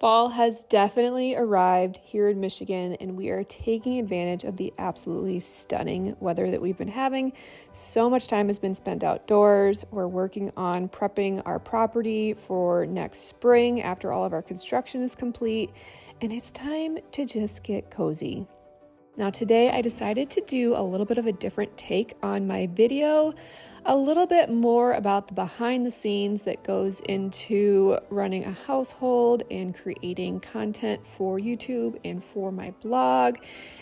Fall has definitely arrived here in Michigan, and we are taking advantage of the absolutely stunning weather that we've been having. So much time has been spent outdoors. We're working on prepping our property for next spring after all of our construction is complete, and it's time to just get cozy. Now today I decided to do a little bit of a different take on my video, a little bit more about the behind the scenes that goes into running a household and creating content for YouTube and for my blog.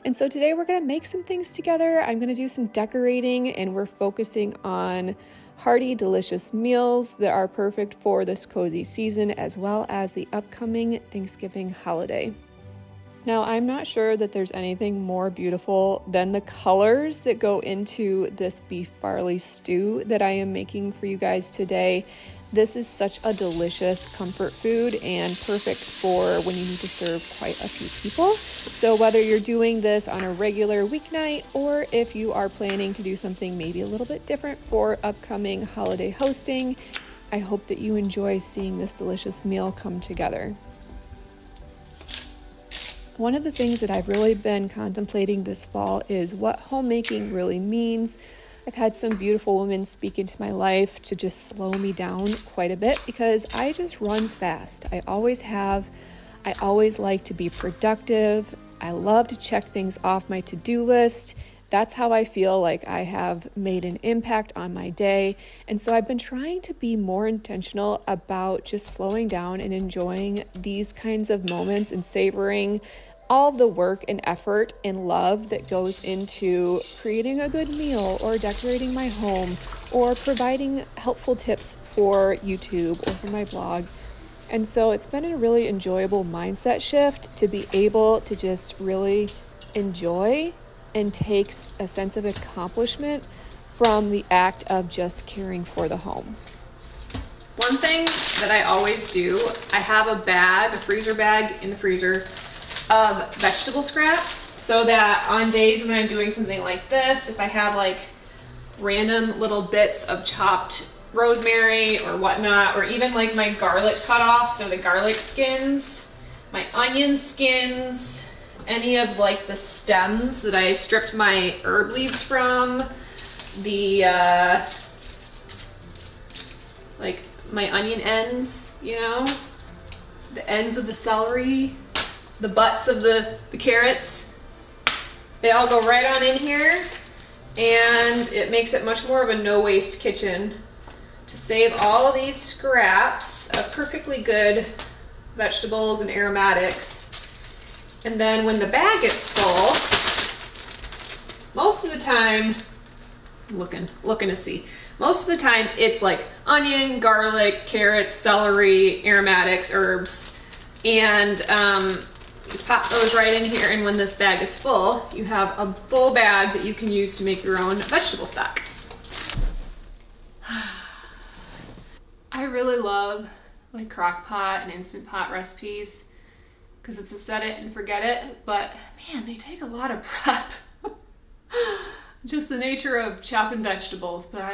And so today we're going to make some things together. I'm going to do some decorating, and we're focusing on hearty, delicious meals that are perfect for this cozy season, as well as the upcoming Thanksgiving holiday. Now, I'm not sure that there's anything more beautiful than the colors that go into this beef barley stew that I am making for you guys today. This is such a delicious comfort food and perfect for when you need to serve quite a few people. So whether you're doing this on a regular weeknight or if you are planning to do something maybe a little bit different for upcoming holiday hosting, I hope that you enjoy seeing this delicious meal come together. One of the things that I've really been contemplating this fall is what homemaking really means. I've had some beautiful women speak into my life to just slow me down quite a bit because I just run fast. I always have. I always like to be productive. I love to check things off my to-do list. That's how I feel like I have made an impact on my day. And so I've been trying to be more intentional about just slowing down and enjoying these kinds of moments and savoring all of the work and effort and love that goes into creating a good meal or decorating my home or providing helpful tips for YouTube or for my blog. And so it's been a really enjoyable mindset shift to be able to just really enjoy and takes a sense of accomplishment from the act of just caring for the home. One thing that I always do, I have a freezer bag in the freezer of vegetable scraps, so that on days when I'm doing something like this, if I have like random little bits of chopped rosemary or whatnot, or even like my garlic cut off, so the garlic skins, my onion skins, any of like the stems that I stripped my herb leaves from, the like my onion ends, you know, the ends of the celery, the butts of the carrots, they all go right on in here, and it makes it much more of a no waste kitchen to save all of these scraps of perfectly good vegetables and aromatics. And then when the bag gets full, most of the time, looking to see, most of the time it's like onion, garlic, carrots, celery, aromatics, herbs, and you pop those right in here, and when this bag is full, you have a full bag that you can use to make your own vegetable stock. I really love like crock pot and instant pot recipes because it's a set it and forget it, but man, they take a lot of prep. Just the nature of chopping vegetables, but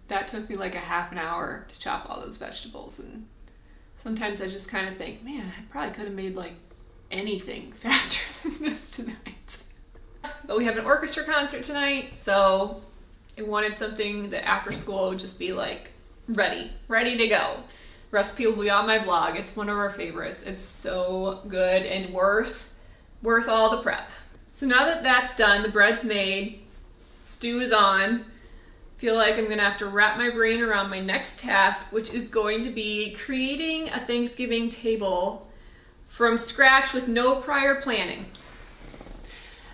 that took me like a half an hour to chop all those vegetables, and sometimes I just kind of think, man, I probably could have made like anything faster than this tonight. But we have an orchestra concert tonight, so I wanted something that after school would just be like ready to go. Recipe will be on my blog. It's one of our favorites. It's so good and worth all the prep. So now that that's done, the bread's made, stew is on, feel like I'm gonna have to wrap my brain around my next task, which is going to be creating a Thanksgiving table from scratch with no prior planning.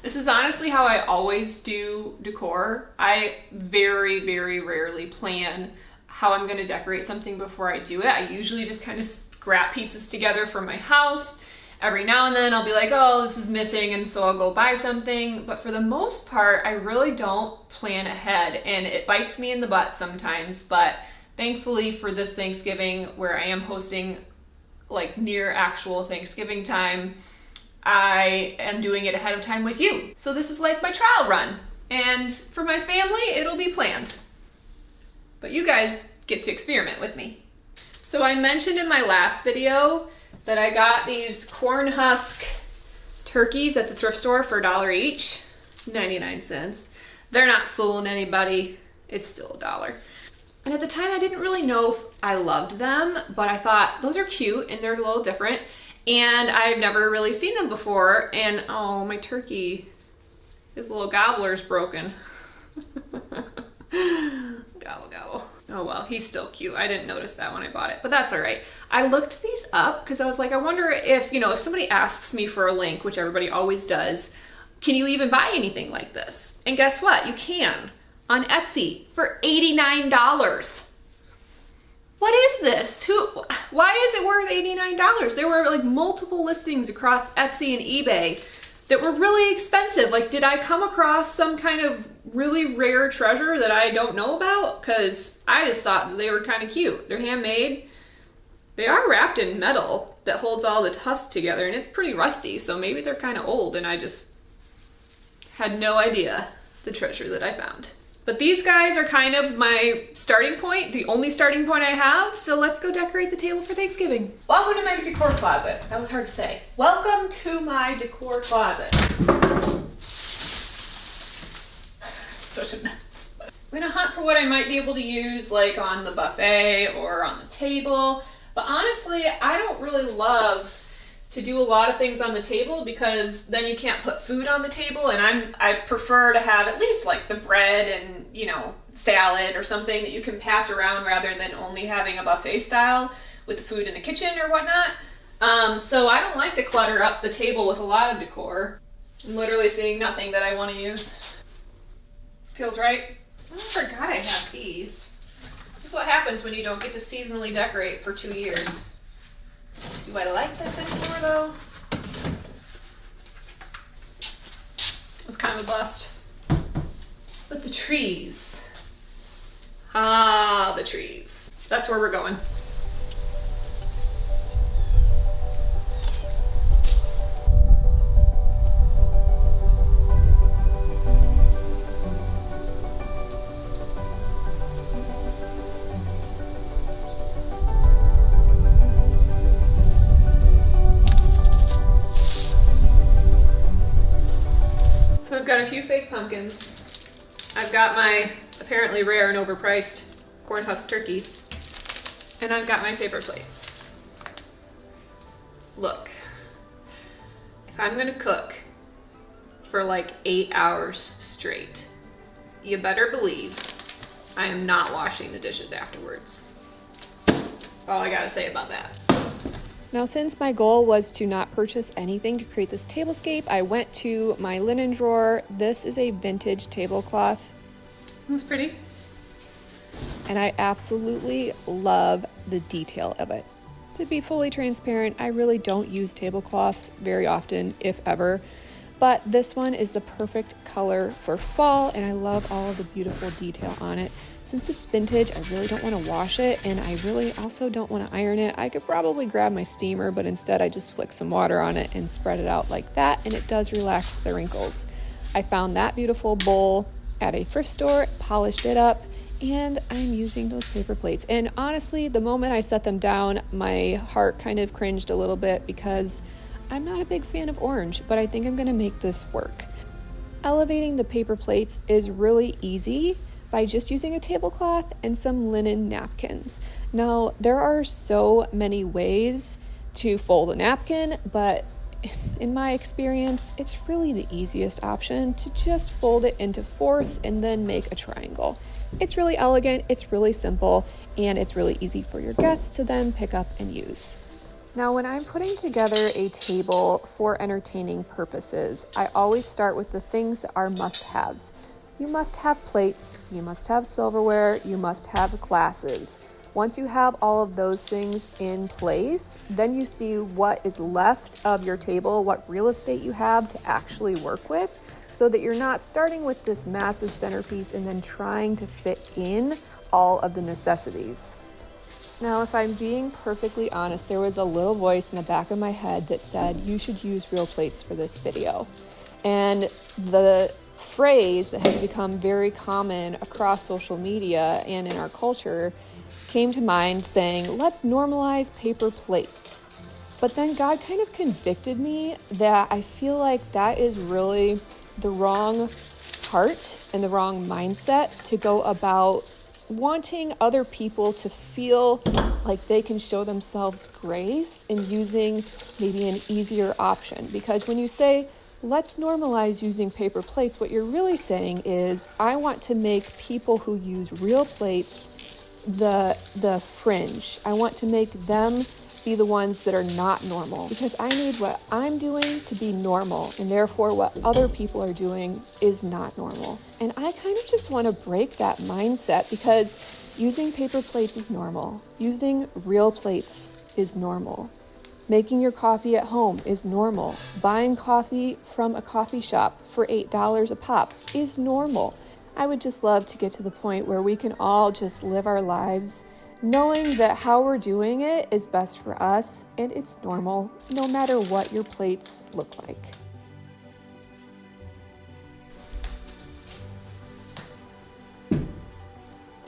This is honestly how I always do decor. I very, very rarely plan how I'm gonna decorate something before I do it. I usually just kind of scrap pieces together from my house. Every now and then I'll be like, oh, this is missing, and so I'll go buy something. But for the most part, I really don't plan ahead, and it bites me in the butt sometimes. But thankfully for this Thanksgiving, where I am hosting like near actual Thanksgiving time, I am doing it ahead of time with you. So this is like my trial run. And for my family, it'll be planned. But you guys get to experiment with me. So I mentioned in my last video that I got these corn husk turkeys at the thrift store for $1 each, 99 cents. They're not fooling anybody. It's still $1. And at the time I didn't really know if I loved them, but I thought those are cute and they're a little different. And I've never really seen them before. And oh, my turkey, his little gobbler's broken. Gobble, gobble. Oh well, he's still cute. I didn't notice that when I bought it, but that's all right. I looked these up because I was like, I wonder if, if somebody asks me for a link, which everybody always does, can you even buy anything like this? And guess what? You can on Etsy for $89. What is this? Why is it worth $89? There were like multiple listings across Etsy and eBay that were really expensive. Like, did I come across some kind of really rare treasure that I don't know about? Because I just thought that they were kind of cute. They're handmade. They are wrapped in metal that holds all the husks together, and it's pretty rusty, so maybe they're kind of old, and I just had no idea the treasure that I found. But these guys are kind of my starting point, the only starting point I have, so let's go decorate the table for Thanksgiving. Welcome to my decor closet. That was hard to say. Welcome to my decor closet. Such a mess. I'm gonna hunt for what I might be able to use like on the buffet or on the table, but honestly, I don't really love to do a lot of things on the table because then you can't put food on the table, and I prefer to have at least like the bread and salad or something that you can pass around rather than only having a buffet style with the food in the kitchen or whatnot. So I don't like to clutter up the table with a lot of decor. I'm literally seeing nothing that I want to use. Feels right. Oh, I forgot I have these. This is what happens when you don't get to seasonally decorate for 2 years. Do I like this anymore though? It's kind of a bust. But the trees. Ah, the trees. That's where we're going. So I've got a few fake pumpkins. I've got my apparently rare and overpriced corn husk turkeys. And I've got my paper plates. Look, if I'm gonna cook for like 8 hours straight, you better believe I am not washing the dishes afterwards. That's all I gotta say about that. Now, since my goal was to not purchase anything to create this tablescape, I went to my linen drawer. This is a vintage tablecloth. That's pretty. And I absolutely love the detail of it. To be fully transparent, I really don't use tablecloths very often, if ever. But this one is the perfect color for fall, and I love all of the beautiful detail on it. Since it's vintage, I really don't want to wash it, and I really also don't want to iron it. I could probably grab my steamer, but instead I just flick some water on it and spread it out like that, and it does relax the wrinkles. I found that beautiful bowl at a thrift store, polished it up, and I'm using those paper plates. And honestly, the moment I set them down, my heart kind of cringed a little bit because I'm not a big fan of orange, but I think I'm gonna make this work. Elevating the paper plates is really easy by just using a tablecloth and some linen napkins. Now, there are so many ways to fold a napkin, but in my experience, it's really the easiest option to just fold it into fours and then make a triangle. It's really elegant, it's really simple, and it's really easy for your guests to then pick up and use. Now, when I'm putting together a table for entertaining purposes, I always start with the things that are must-haves. You must have plates, you must have silverware, you must have glasses. Once you have all of those things in place, then you see what is left of your table, what real estate you have to actually work with, so that you're not starting with this massive centerpiece and then trying to fit in all of the necessities. Now, if I'm being perfectly honest, there was a little voice in the back of my head that said, you should use real plates for this video. And the phrase that has become very common across social media and in our culture came to mind saying, let's normalize paper plates. But then God kind of convicted me that I feel like that is really the wrong heart and the wrong mindset to go about wanting other people to feel like they can show themselves grace and using maybe an easier option. Because when you say, let's normalize using paper plates, what you're really saying is, I want to make people who use real plates the fringe. I want to make them be the ones that are not normal, because I need what I'm doing to be normal, and therefore what other people are doing is not normal. And I kind of just want to break that mindset, because using paper plates is normal. Using real plates is normal. Making your coffee at home is normal. Buying coffee from a coffee shop for $8 a pop is normal. I would just love to get to the point where we can all just live our lives knowing that how we're doing it is best for us, and it's normal, no matter what your plates look like.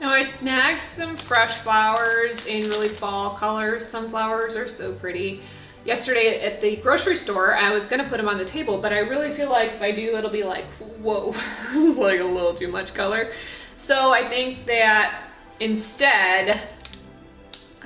Now I snagged some fresh flowers in really fall colors. Sunflowers are so pretty. Yesterday at the grocery store, I was gonna put them on the table, but I really feel like if I do, it'll be like, whoa, it's like a little too much color. So I think that instead,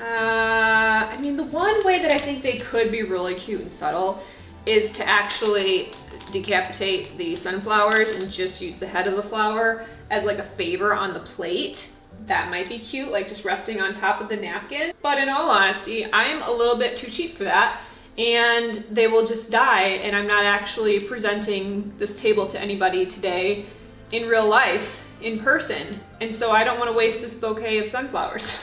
I mean, the one way that I think they could be really cute and subtle is to actually decapitate the sunflowers and just use the head of the flower as like a favor on the plate. That might be cute, like just resting on top of the napkin. But in all honesty, I'm a little bit too cheap for that, and they will just die, and I'm not actually presenting this table to anybody today in real life, in person. And so I don't want to waste this bouquet of sunflowers.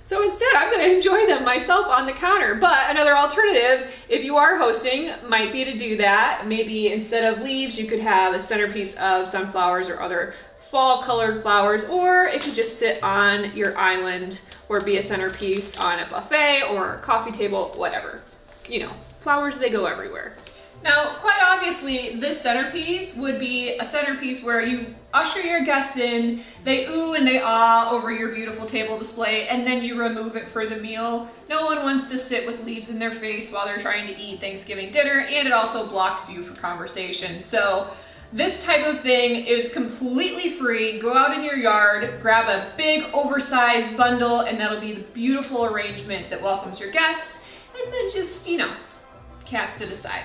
So instead, I'm going to enjoy them myself on the counter. But another alternative, if you are hosting, might be to do that. Maybe instead of leaves, you could have a centerpiece of sunflowers or other fall colored flowers, or it could just sit on your island or be a centerpiece on a buffet or a coffee table, whatever. You know, flowers, they go everywhere. Now, quite obviously, this centerpiece would be a centerpiece where you usher your guests in, they ooh and they ah over your beautiful table display, and then you remove it for the meal. No one wants to sit with leaves in their face while they're trying to eat Thanksgiving dinner, and it also blocks view for conversation. So this type of thing is completely free. Go out in your yard, grab a big oversized bundle, and that'll be the beautiful arrangement that welcomes your guests, and then just, you know, cast it aside.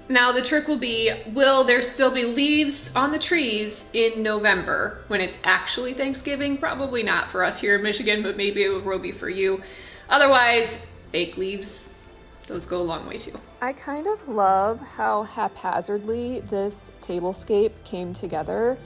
Now the trick will be, will there still be leaves on the trees in November when it's actually Thanksgiving? Probably not for us here in Michigan, but maybe it will be for you. Otherwise, fake leaves, those go a long way too. I kind of love how haphazardly this tablescape came together.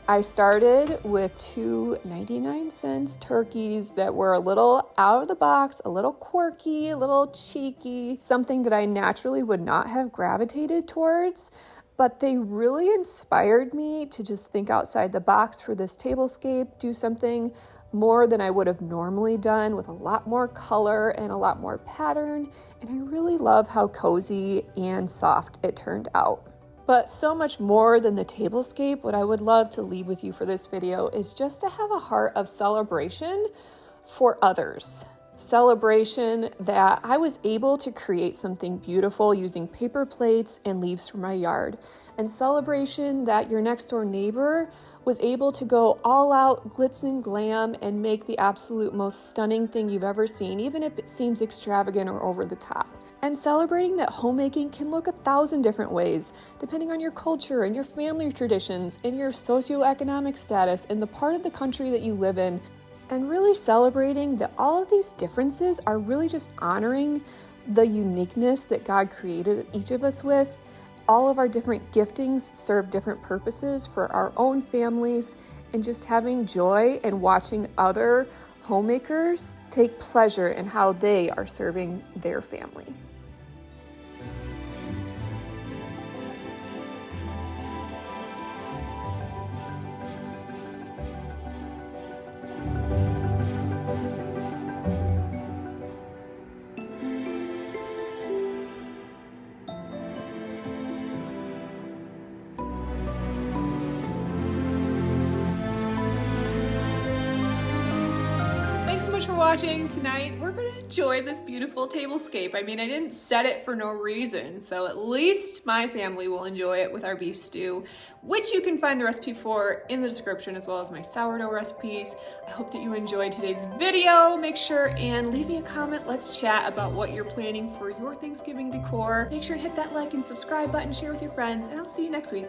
I started with 2 99-cent turkeys that were a little out of the box, a little quirky, a little cheeky, something that I naturally would not have gravitated towards, but they really inspired me to just think outside the box for this tablescape, do something more than I would have normally done with a lot more color and a lot more pattern, and I really love how cozy and soft it turned out. But so much more than the tablescape, what I would love to leave with you for this video is just to have a heart of celebration for others. Celebration that I was able to create something beautiful using paper plates and leaves from my yard. And celebration that your next door neighbor was able to go all out glitz and glam and make the absolute most stunning thing you've ever seen, even if it seems extravagant or over the top. And celebrating that homemaking can look 1,000 different ways, depending on your culture and your family traditions and your socioeconomic status and the part of the country that you live in. And really celebrating that all of these differences are really just honoring the uniqueness that God created each of us with. All of our different giftings serve different purposes for our own families, and just having joy and watching other homemakers take pleasure in how they are serving their family. Thanks so much for watching tonight. We're gonna enjoy this beautiful tablescape. I mean, I didn't set it for no reason, so at least my family will enjoy it with our beef stew, which you can find the recipe for in the description, as well as my sourdough recipes. I hope that you enjoyed today's video. Make sure and leave me a comment. Let's chat about what you're planning for your Thanksgiving decor. Make sure to hit that like and subscribe button, share with your friends, and I'll see you next week.